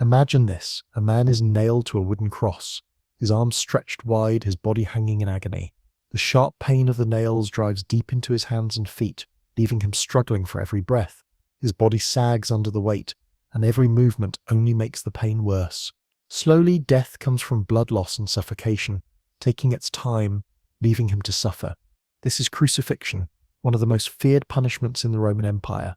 Imagine this: a man is nailed to a wooden cross, his arms stretched wide, his body hanging in agony. The sharp pain of the nails drives deep into his hands and feet, leaving him struggling for every breath. His body sags under the weight, and every movement only makes the pain worse. Slowly, death comes from blood loss and suffocation, taking its time, leaving him to suffer. This is crucifixion, one of the most feared punishments in the Roman Empire.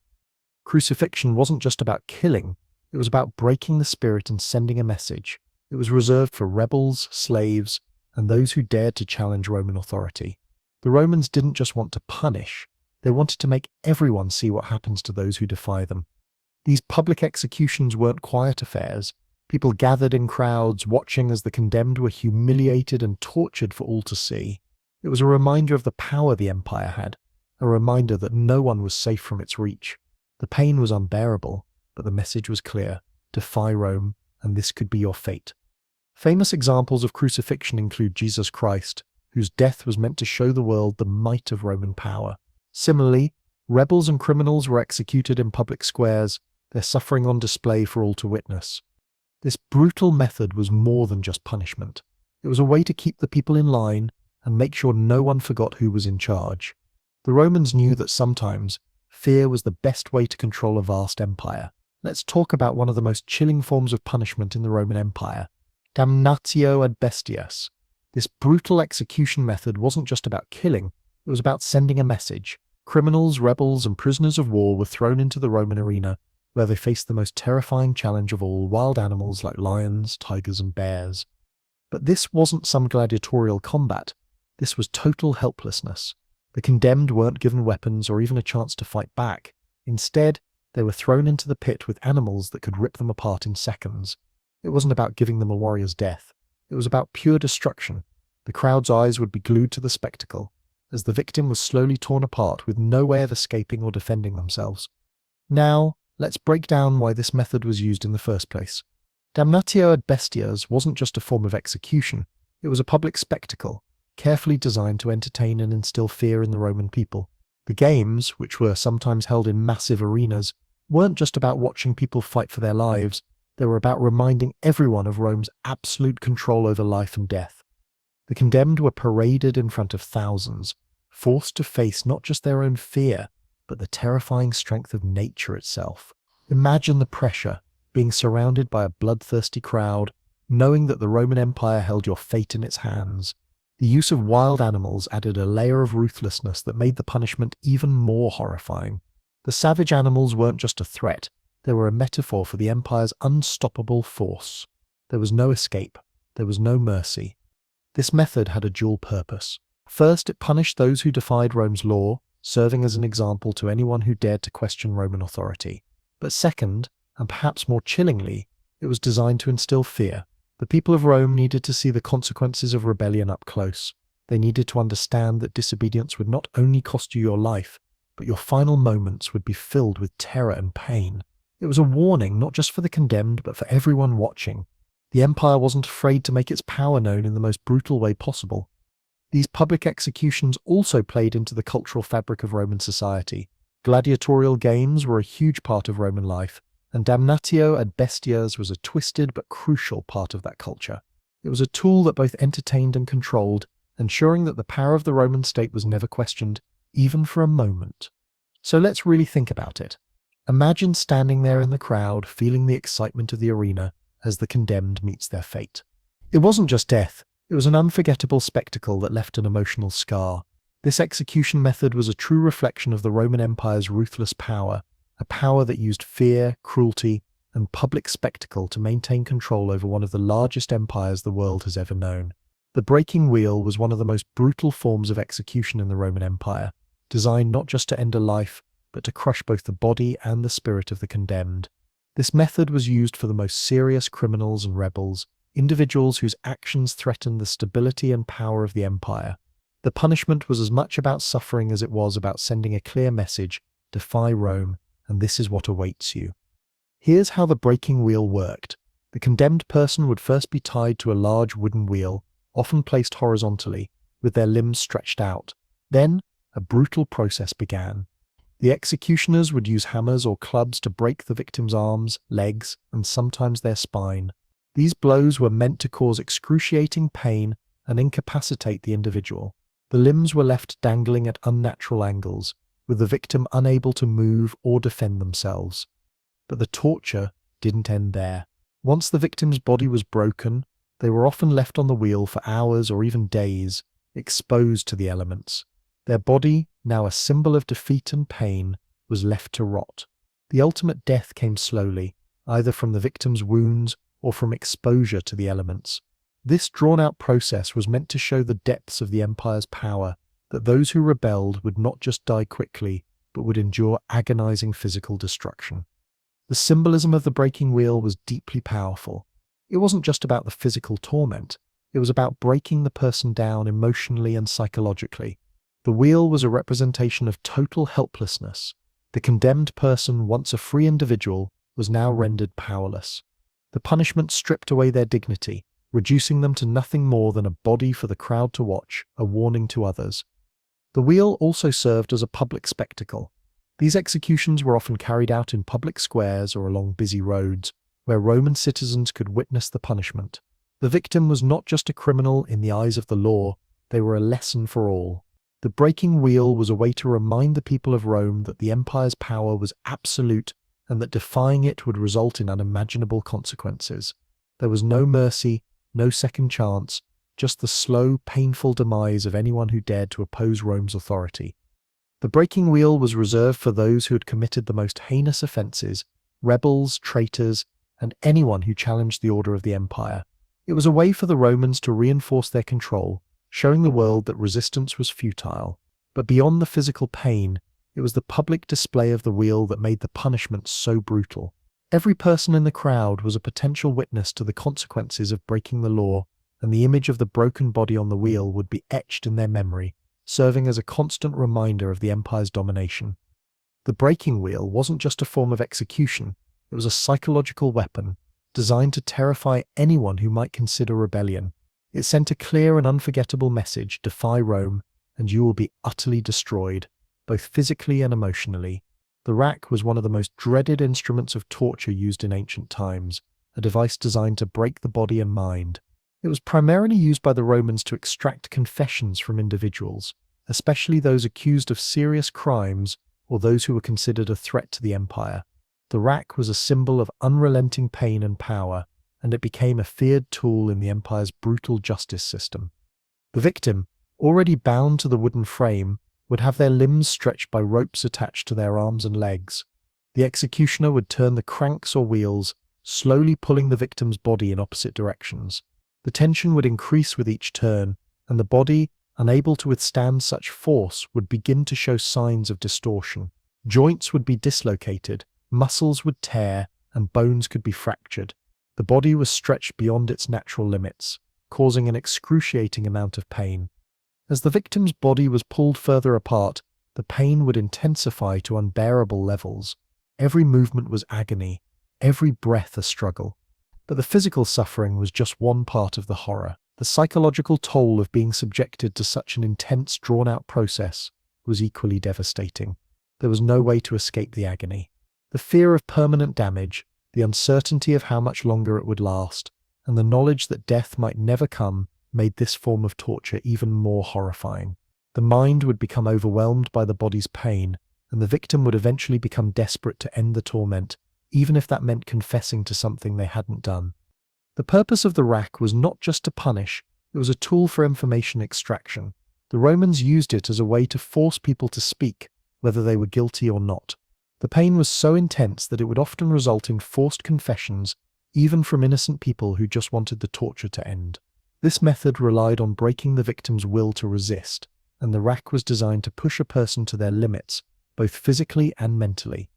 Crucifixion wasn't just about killing, it was about breaking the spirit and sending a message. It was reserved for rebels, slaves, and those who dared to challenge Roman authority. The Romans didn't just want to punish, they wanted to make everyone see what happens to those who defy them. These public executions weren't quiet affairs. People gathered in crowds, watching as the condemned were humiliated and tortured for all to see. It was a reminder of the power the empire had, a reminder that no one was safe from its reach. The pain was unbearable, but the message was clear: defy Rome, and this could be your fate. Famous examples of crucifixion include Jesus Christ, whose death was meant to show the world the might of Roman power. Similarly, rebels and criminals were executed in public squares, their suffering on display for all to witness. This brutal method was more than just punishment. It was a way to keep the people in line and make sure no one forgot who was in charge. The Romans knew that sometimes fear was the best way to control a vast empire. Let's talk about one of the most chilling forms of punishment in the Roman Empire: Damnatio ad bestias. This brutal execution method wasn't just about killing, it was about sending a message. Criminals, rebels, and prisoners of war were thrown into the Roman arena, where they faced the most terrifying challenge of all: wild animals like lions, tigers, and bears. But this wasn't some gladiatorial combat. This was total helplessness. The condemned weren't given weapons or even a chance to fight back. Instead, they were thrown into the pit with animals that could rip them apart in seconds. It wasn't about giving them a warrior's death. It was about pure destruction. The crowd's eyes would be glued to the spectacle, as the victim was slowly torn apart with no way of escaping or defending themselves. Now, let's break down why this method was used in the first place. Damnatio ad bestias wasn't just a form of execution, it was a public spectacle, carefully designed to entertain and instill fear in the Roman people. The games, which were sometimes held in massive arenas, weren't just about watching people fight for their lives, they were about reminding everyone of Rome's absolute control over life and death. The condemned were paraded in front of thousands, forced to face not just their own fear, but the terrifying strength of nature itself. Imagine the pressure, being surrounded by a bloodthirsty crowd, knowing that the Roman Empire held your fate in its hands. The use of wild animals added a layer of ruthlessness that made the punishment even more horrifying. The savage animals weren't just a threat, they were a metaphor for the Empire's unstoppable force. There was no escape, there was no mercy. This method had a dual purpose. First, it punished those who defied Rome's law, serving as an example to anyone who dared to question Roman authority. But second, and perhaps more chillingly, it was designed to instill fear. The people of Rome needed to see the consequences of rebellion up close. They needed to understand that disobedience would not only cost you your life, but your final moments would be filled with terror and pain. It was a warning not just for the condemned, but for everyone watching. The empire wasn't afraid to make its power known in the most brutal way possible. These public executions also played into the cultural fabric of Roman society. Gladiatorial games were a huge part of Roman life, and Damnatio ad bestias was a twisted but crucial part of that culture. It was a tool that both entertained and controlled, ensuring that the power of the Roman state was never questioned, even for a moment. So let's really think about it. Imagine standing there in the crowd, feeling the excitement of the arena as the condemned meets their fate. It wasn't just death, it was an unforgettable spectacle that left an emotional scar. This execution method was a true reflection of the Roman Empire's ruthless power, a power that used fear, cruelty, and public spectacle to maintain control over one of the largest empires the world has ever known. The breaking wheel was one of the most brutal forms of execution in the Roman Empire, designed not just to end a life, but to crush both the body and the spirit of the condemned. This method was used for the most serious criminals and rebels, individuals whose actions threatened the stability and power of the empire. The punishment was as much about suffering as it was about sending a clear message: defy Rome, and this is what awaits you. Here's how the breaking wheel worked. The condemned person would first be tied to a large wooden wheel, often placed horizontally, with their limbs stretched out. Then, a brutal process began. The executioners would use hammers or clubs to break the victim's arms, legs, and sometimes their spine. These blows were meant to cause excruciating pain and incapacitate the individual. The limbs were left dangling at unnatural angles, with the victim unable to move or defend themselves. But the torture didn't end there. Once the victim's body was broken, they were often left on the wheel for hours or even days, exposed to the elements. Their body, now a symbol of defeat and pain, was left to rot. The ultimate death came slowly, either from the victim's wounds or from exposure to the elements. This drawn-out process was meant to show the depths of the Empire's power, that those who rebelled would not just die quickly, but would endure agonizing physical destruction. The symbolism of the breaking wheel was deeply powerful. It wasn't just about the physical torment, it was about breaking the person down emotionally and psychologically. The wheel was a representation of total helplessness. The condemned person, once a free individual, was now rendered powerless. The punishment stripped away their dignity, reducing them to nothing more than a body for the crowd to watch, a warning to others. The wheel also served as a public spectacle. These executions were often carried out in public squares or along busy roads, where Roman citizens could witness the punishment. The victim was not just a criminal in the eyes of the law, they were a lesson for all. The breaking wheel was a way to remind the people of Rome that the empire's power was absolute and that defying it would result in unimaginable consequences. There was no mercy, no second chance, just the slow, painful demise of anyone who dared to oppose Rome's authority. The breaking wheel was reserved for those who had committed the most heinous offences, rebels, traitors, and anyone who challenged the order of the empire. It was a way for the Romans to reinforce their control, showing the world that resistance was futile. But beyond the physical pain, it was the public display of the wheel that made the punishment so brutal. Every person in the crowd was a potential witness to the consequences of breaking the law, and the image of the broken body on the wheel would be etched in their memory, serving as a constant reminder of the empire's domination. The breaking wheel wasn't just a form of execution, it was a psychological weapon, designed to terrify anyone who might consider rebellion. It sent a clear and unforgettable message: defy Rome, and you will be utterly destroyed, both physically and emotionally. The rack was one of the most dreaded instruments of torture used in ancient times, a device designed to break the body and mind. It was primarily used by the Romans to extract confessions from individuals, especially those accused of serious crimes or those who were considered a threat to the empire. The rack was a symbol of unrelenting pain and power, and it became a feared tool in the empire's brutal justice system. The victim, already bound to the wooden frame, would have their limbs stretched by ropes attached to their arms and legs. The executioner would turn the cranks or wheels, slowly pulling the victim's body in opposite directions. The tension would increase with each turn, and the body, unable to withstand such force, would begin to show signs of distortion. Joints would be dislocated, muscles would tear, and bones could be fractured. The body was stretched beyond its natural limits, causing an excruciating amount of pain. As the victim's body was pulled further apart, the pain would intensify to unbearable levels. Every movement was agony, every breath a struggle. But the physical suffering was just one part of the horror. The psychological toll of being subjected to such an intense, drawn-out process was equally devastating. There was no way to escape the agony. The fear of permanent damage, the uncertainty of how much longer it would last, and the knowledge that death might never come made this form of torture even more horrifying. The mind would become overwhelmed by the body's pain, and the victim would eventually become desperate to end the torment, even if that meant confessing to something they hadn't done. The purpose of the rack was not just to punish, it was a tool for information extraction. The Romans used it as a way to force people to speak, whether they were guilty or not. The pain was so intense that it would often result in forced confessions, even from innocent people who just wanted the torture to end. This method relied on breaking the victim's will to resist, and the rack was designed to push a person to their limits, both physically and mentally.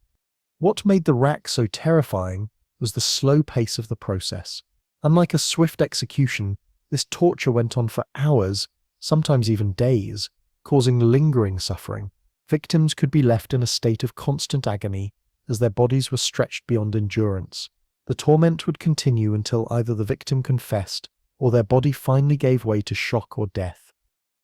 What made the rack so terrifying was the slow pace of the process. Unlike a swift execution, this torture went on for hours, sometimes even days, causing lingering suffering. Victims could be left in a state of constant agony as their bodies were stretched beyond endurance. The torment would continue until either the victim confessed or their body finally gave way to shock or death.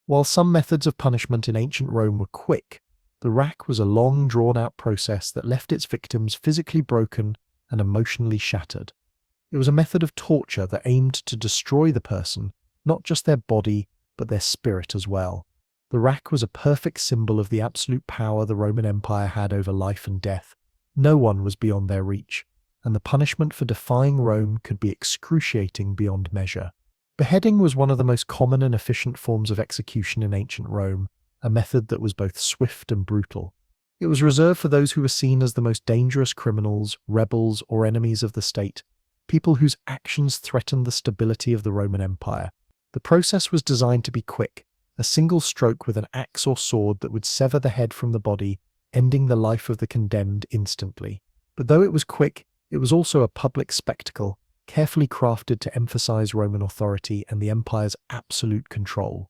While some methods of punishment in ancient Rome were quick, The rack was a long, drawn-out process that left its victims physically broken and emotionally shattered. It was a method of torture that aimed to destroy the person, not just their body, but their spirit as well. The rack was a perfect symbol of the absolute power the Roman Empire had over life and death. No one was beyond their reach, and the punishment for defying Rome could be excruciating beyond measure. Beheading was one of the most common and efficient forms of execution in ancient Rome, a method that was both swift and brutal. It was reserved for those who were seen as the most dangerous criminals, rebels, or enemies of the state, people whose actions threatened the stability of the Roman Empire. The process was designed to be quick, a single stroke with an axe or sword that would sever the head from the body, ending the life of the condemned instantly. But though it was quick, it was also a public spectacle, carefully crafted to emphasize Roman authority and the empire's absolute control.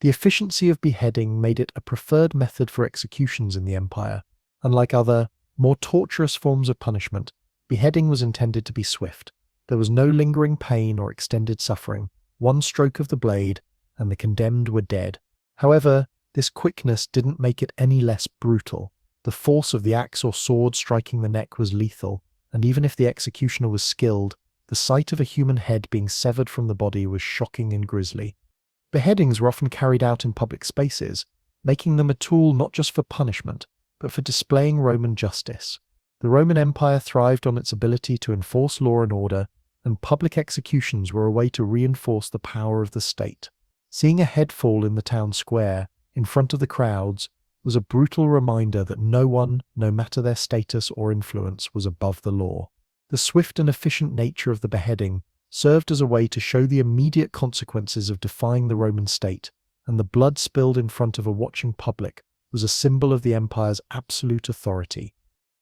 The efficiency of beheading made it a preferred method for executions in the empire. Unlike other, more torturous forms of punishment, beheading was intended to be swift. There was no lingering pain or extended suffering. One stroke of the blade, and the condemned were dead. However, this quickness didn't make it any less brutal. The force of the axe or sword striking the neck was lethal, and even if the executioner was skilled, the sight of a human head being severed from the body was shocking and grisly. Beheadings were often carried out in public spaces, making them a tool not just for punishment, but for displaying Roman justice. The Roman Empire thrived on its ability to enforce law and order, and public executions were a way to reinforce the power of the state. Seeing a head fall in the town square, in front of the crowds, was a brutal reminder that no one, no matter their status or influence, was above the law. The swift and efficient nature of the beheading served as a way to show the immediate consequences of defying the Roman state, and the blood spilled in front of a watching public was a symbol of the empire's absolute authority.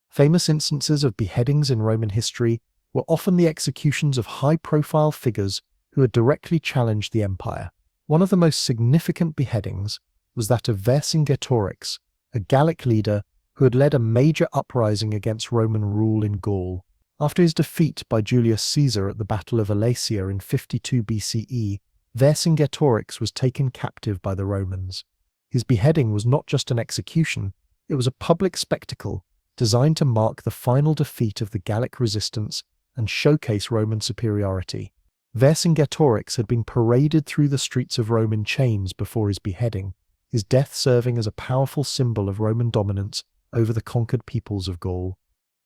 Famous instances of beheadings in Roman history were often the executions of high-profile figures who had directly challenged the empire. One of the most significant beheadings was that of Vercingetorix, a Gallic leader who had led a major uprising against Roman rule in Gaul. After his defeat by Julius Caesar at the Battle of Alesia in 52 BCE, Vercingetorix was taken captive by the Romans. His beheading was not just an execution, it was a public spectacle designed to mark the final defeat of the Gallic resistance and showcase Roman superiority. Vercingetorix had been paraded through the streets of Rome in chains before his beheading, his death serving as a powerful symbol of Roman dominance over the conquered peoples of Gaul.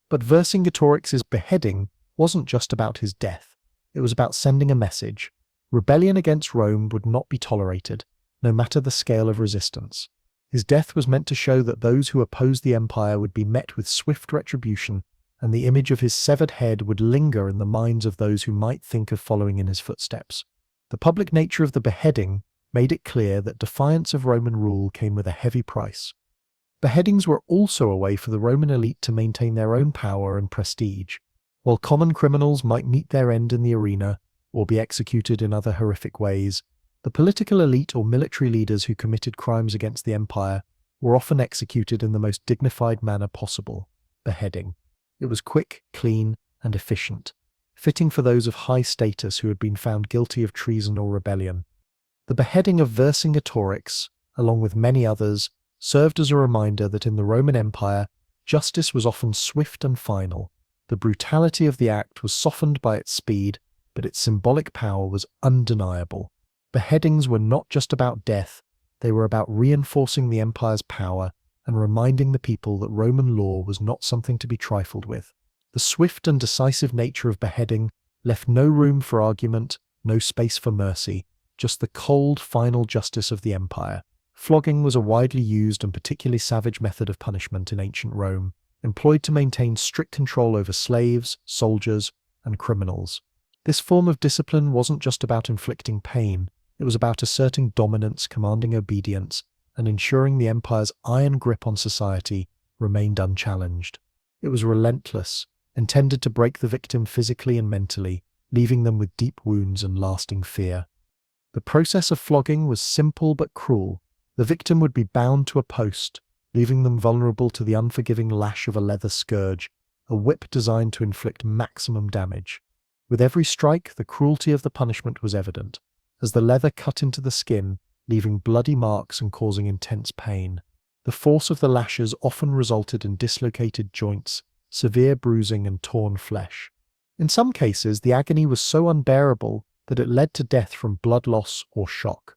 But Vercingetorix's beheading wasn't just about his death. It was about sending a message. Rebellion against Rome would not be tolerated, no matter the scale of resistance. His death was meant to show that those who opposed the empire would be met with swift retribution, and the image of his severed head would linger in the minds of those who might think of following in his footsteps. The public nature of the beheading made it clear that defiance of Roman rule came with a heavy price. Beheadings were also a way for the Roman elite to maintain their own power and prestige. While common criminals might meet their end in the arena, or be executed in other horrific ways, the political elite or military leaders who committed crimes against the empire were often executed in the most dignified manner possible, beheading. It was quick, clean, and efficient, fitting for those of high status who had been found guilty of treason or rebellion. The beheading of Vercingetorix, along with many others, served as a reminder that in the Roman Empire, justice was often swift and final. The brutality of the act was softened by its speed, but its symbolic power was undeniable. Beheadings were not just about death, they were about reinforcing the empire's power and reminding the people that Roman law was not something to be trifled with. The swift and decisive nature of beheading left no room for argument, no space for mercy, just the cold, final justice of the empire. Flogging was a widely used and particularly savage method of punishment in ancient Rome, employed to maintain strict control over slaves, soldiers, and criminals. This form of discipline wasn't just about inflicting pain, it was about asserting dominance, commanding obedience, and ensuring the empire's iron grip on society remained unchallenged. It was relentless, intended to break the victim physically and mentally, leaving them with deep wounds and lasting fear. The process of flogging was simple but cruel. The victim would be bound to a post, leaving them vulnerable to the unforgiving lash of a leather scourge, a whip designed to inflict maximum damage. With every strike, the cruelty of the punishment was evident, as the leather cut into the skin, leaving bloody marks and causing intense pain. The The force of the lashes often resulted in dislocated joints, severe bruising, and torn flesh. In some cases, the agony was so unbearable that it led to death from blood loss or shock.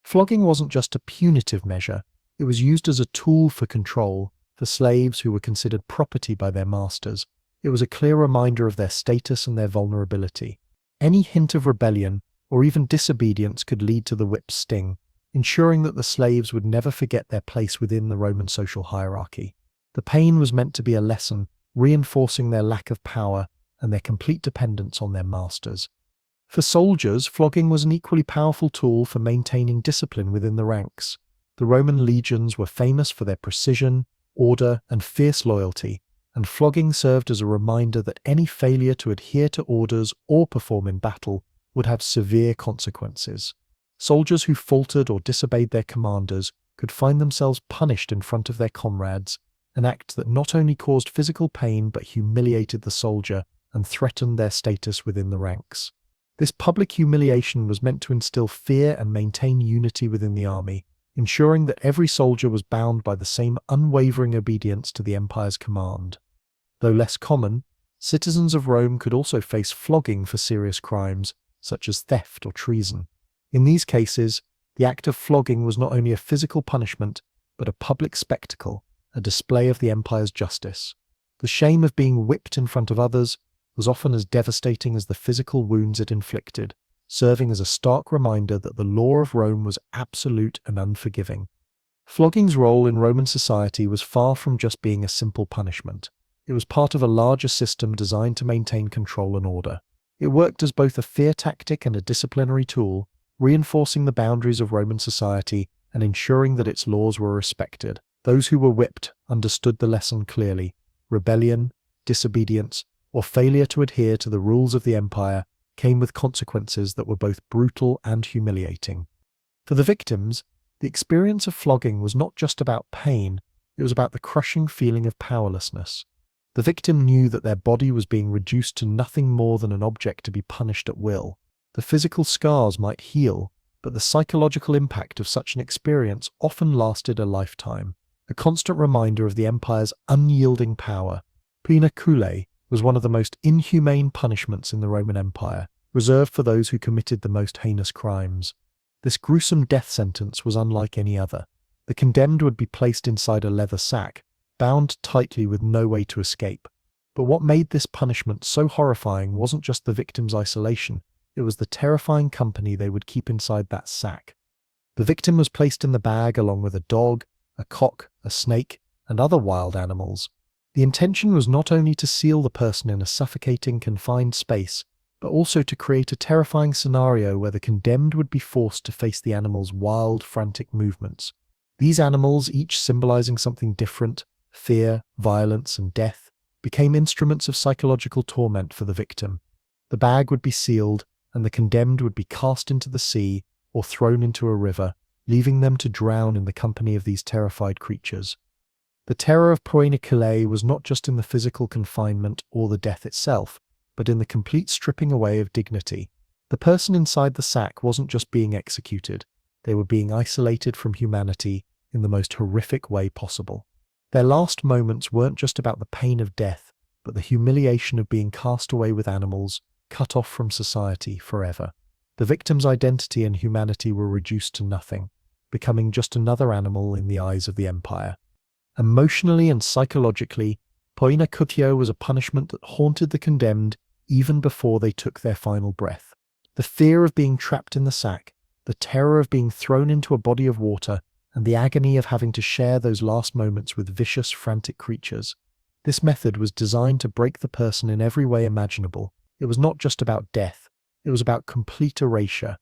Flogging wasn't just a punitive measure, it was used as a tool for control for slaves who were considered property by their masters. It was a clear reminder of their status and their vulnerability. Any hint of rebellion or even disobedience could lead to the whip's sting, ensuring that the slaves would never forget their place within the Roman social hierarchy. The pain was meant to be a lesson, reinforcing their lack of power and their complete dependence on their masters. For soldiers, flogging was an equally powerful tool for maintaining discipline within the ranks. The Roman legions were famous for their precision, order, and fierce loyalty, and flogging served as a reminder that any failure to adhere to orders or perform in battle would have severe consequences. Soldiers who faltered or disobeyed their commanders could find themselves punished in front of their comrades, an act that not only caused physical pain but humiliated the soldier and threatened their status within the ranks. This public humiliation was meant to instill fear and maintain unity within the army, ensuring that every soldier was bound by the same unwavering obedience to the empire's command. Though less common, citizens of Rome could also face flogging for serious crimes, such as theft or treason. In these cases, the act of flogging was not only a physical punishment, but a public spectacle, a display of the empire's justice. The shame of being whipped in front of others was often as devastating as the physical wounds it inflicted, serving as a stark reminder that the law of Rome was absolute and unforgiving. Flogging's role in Roman society was far from just being a simple punishment. It was part of a larger system designed to maintain control and order. It worked as both a fear tactic and a disciplinary tool, reinforcing the boundaries of Roman society and ensuring that its laws were respected. Those who were whipped understood the lesson clearly. Rebellion, disobedience, or failure to adhere to the rules of the empire came with consequences that were both brutal and humiliating. For the victims, the experience of flogging was not just about pain, it was about the crushing feeling of powerlessness. The victim knew that their body was being reduced to nothing more than an object to be punished at will. The physical scars might heal, but the psychological impact of such an experience often lasted a lifetime, a constant reminder of the empire's unyielding power. Poena cullei was one of the most inhumane punishments in the Roman Empire, reserved for those who committed the most heinous crimes. This gruesome death sentence was unlike any other. The condemned would be placed inside a leather sack, bound tightly with no way to escape. But what made this punishment so horrifying wasn't just the victim's isolation, it was the terrifying company they would keep inside that sack. The victim was placed in the bag along with a dog, a cock, a snake, and other wild animals. The intention was not only to seal the person in a suffocating, confined space, but also to create a terrifying scenario where the condemned would be forced to face the animals' wild, frantic movements. These animals, each symbolizing something different, fear, violence, and death, became instruments of psychological torment for the victim. The bag would be sealed, and the condemned would be cast into the sea or thrown into a river, leaving them to drown in the company of these terrified creatures. The terror of Poena cullei was not just in the physical confinement or the death itself, but in the complete stripping away of dignity. The person inside the sack wasn't just being executed, they were being isolated from humanity in the most horrific way possible. Their last moments weren't just about the pain of death, but the humiliation of being cast away with animals, cut off from society forever. The victim's identity and humanity were reduced to nothing, becoming just another animal in the eyes of the empire. Emotionally and psychologically, Poena cullei was a punishment that haunted the condemned even before they took their final breath. The fear of being trapped in the sack, the terror of being thrown into a body of water, and the agony of having to share those last moments with vicious, frantic creatures. This method was designed to break the person in every way imaginable. It was not just about death, it was about complete erasure.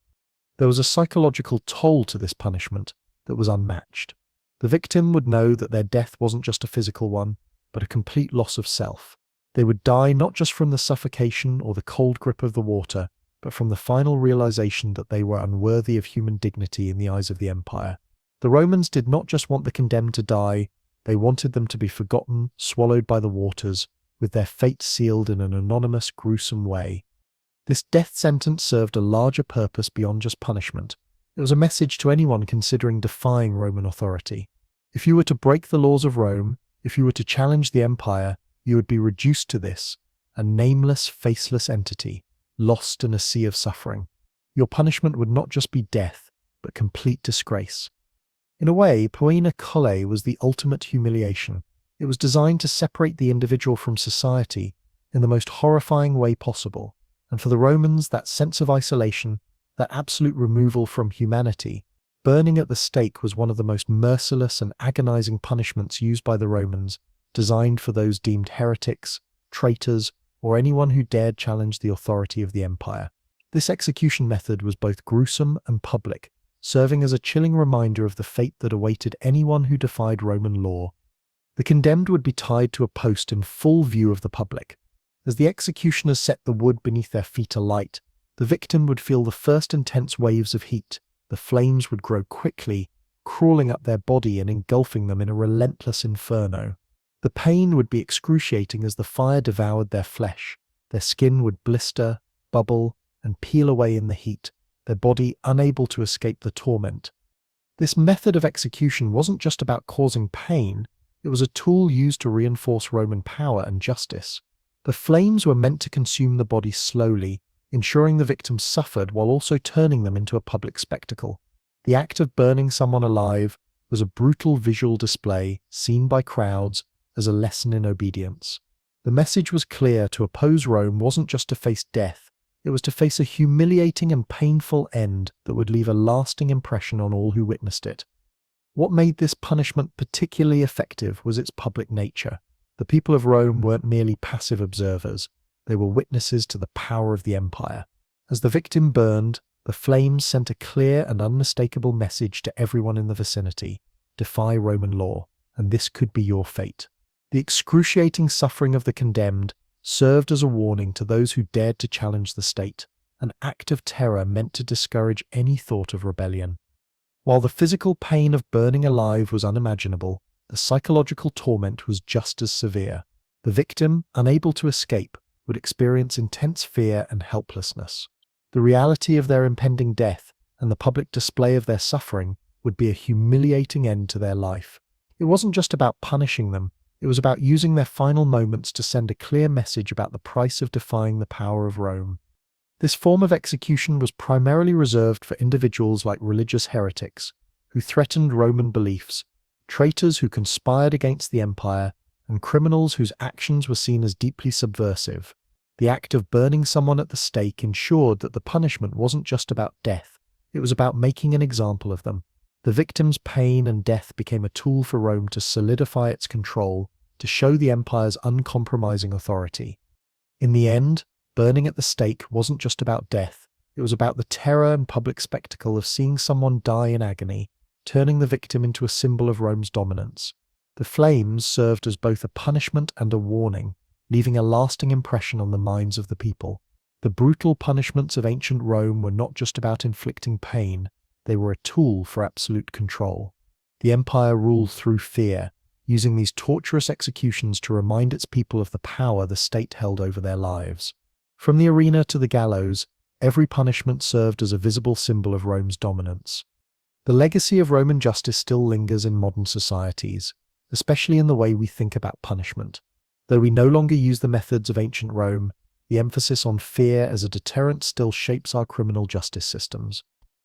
There was a psychological toll to this punishment that was unmatched. The victim would know that their death wasn't just a physical one, but a complete loss of self. They would die not just from the suffocation or the cold grip of the water, but from the final realization that they were unworthy of human dignity in the eyes of the empire. The Romans did not just want the condemned to die, they wanted them to be forgotten, swallowed by the waters, with their fate sealed in an anonymous, gruesome way. This death sentence served a larger purpose beyond just punishment. It was a message to anyone considering defying Roman authority. If you were to break the laws of Rome, if you were to challenge the empire, you would be reduced to this, a nameless, faceless entity, lost in a sea of suffering. Your punishment would not just be death, but complete disgrace. In a way, Poena cullei was the ultimate humiliation. It was designed to separate the individual from society in the most horrifying way possible, and for the Romans, that sense of isolation, that absolute removal from humanity, burning at the stake was one of the most merciless and agonizing punishments used by the Romans, designed for those deemed heretics, traitors, or anyone who dared challenge the authority of the empire. This execution method was both gruesome and public, serving as a chilling reminder of the fate that awaited anyone who defied Roman law. The condemned would be tied to a post in full view of the public. As the executioners set the wood beneath their feet alight, the victim would feel the first intense waves of heat. The flames would grow quickly, crawling up their body and engulfing them in a relentless inferno. The pain would be excruciating as the fire devoured their flesh. Their skin would blister, bubble, and peel away in the heat, their body unable to escape the torment. This method of execution wasn't just about causing pain, it was a tool used to reinforce Roman power and justice. The flames were meant to consume the body slowly, ensuring the victim suffered while also turning them into a public spectacle. The act of burning someone alive was a brutal visual display seen by crowds as a lesson in obedience. The message was clear: to oppose Rome wasn't just to face death, it was to face a humiliating and painful end that would leave a lasting impression on all who witnessed it. What made this punishment particularly effective was its public nature. The people of Rome weren't merely passive observers, they were witnesses to the power of the empire. As the victim burned, the flames sent a clear and unmistakable message to everyone in the vicinity: defy Roman law, and this could be your fate. The excruciating suffering of the condemned served as a warning to those who dared to challenge the state, an act of terror meant to discourage any thought of rebellion. While the physical pain of burning alive was unimaginable, the psychological torment was just as severe. The victim, unable to escape, would experience intense fear and helplessness. The reality of their impending death and the public display of their suffering would be a humiliating end to their life. It wasn't just about punishing them, it was about using their final moments to send a clear message about the price of defying the power of Rome. This form of execution was primarily reserved for individuals like religious heretics, who threatened Roman beliefs, traitors who conspired against the empire, and criminals whose actions were seen as deeply subversive. The act of burning someone at the stake ensured that the punishment wasn't just about death, it was about making an example of them. The victim's pain and death became a tool for Rome to solidify its control, to show the empire's uncompromising authority. In the end, burning at the stake wasn't just about death, it was about the terror and public spectacle of seeing someone die in agony, turning the victim into a symbol of Rome's dominance. The flames served as both a punishment and a warning, leaving a lasting impression on the minds of the people. The brutal punishments of ancient Rome were not just about inflicting pain, they were a tool for absolute control. The empire ruled through fear, using these torturous executions to remind its people of the power the state held over their lives. From the arena to the gallows, every punishment served as a visible symbol of Rome's dominance. The legacy of Roman justice still lingers in modern societies, especially in the way we think about punishment. Though we no longer use the methods of ancient Rome, the emphasis on fear as a deterrent still shapes our criminal justice systems.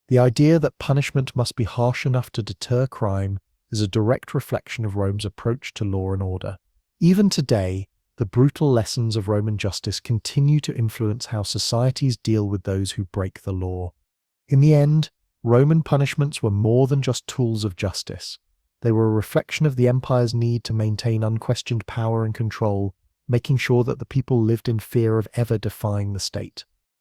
The idea that punishment must be harsh enough to deter crime is a direct reflection of Rome's approach to law and order. Even today, the brutal lessons of Roman justice continue to influence how societies deal with those who break the law. In the end, Roman punishments were more than just tools of justice. They were a reflection of the empire's need to maintain unquestioned power and control, making sure that the people lived in fear of ever defying the state.